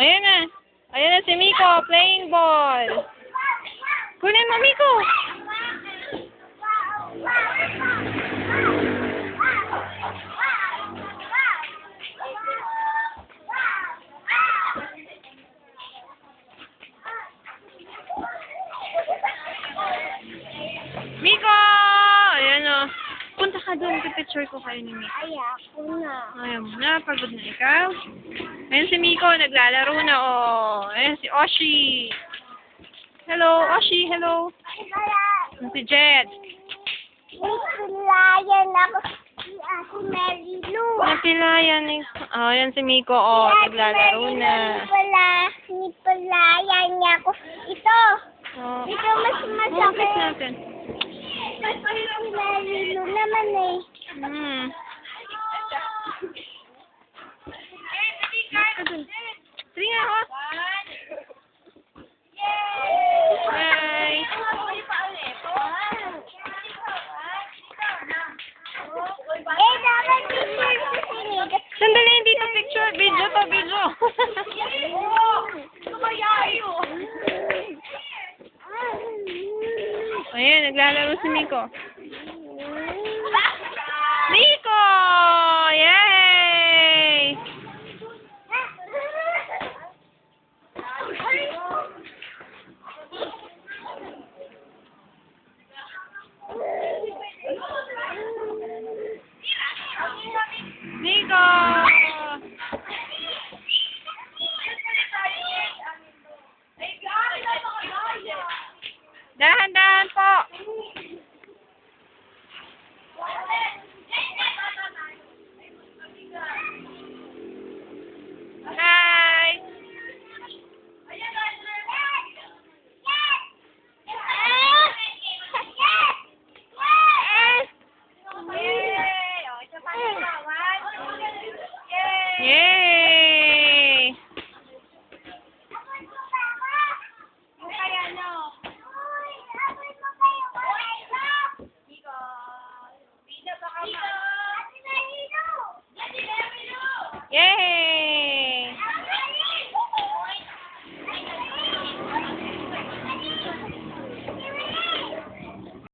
Ayan na. Ayan na si Miko, playing ball. Kunin mo, Miko. Miko! Ayan o. Punta ka doon. Pipicture ko kayo ni Miko. Ay, ako na. Ayan mo na. Pagod na ikaw. Ayan si Miko. Naglalaro na o. Ayan si Oshi. Hello, Oshi. Hello. Ayan si Jet. Napilayan ako. Si Ate Marilu. Napilayan eh. Oh, ayan si Miko. O, naglalaro na. Nipalayan niya ako. Ito. Oh. Ito mas Focus masakit. natin. Mas si Marilu naman eh. Hmm. Sige nga ako. Bye. Dapat picture ko sinigit. Sandali, hindi to picture. Video to, video. Ayan, naglalaro si Miko.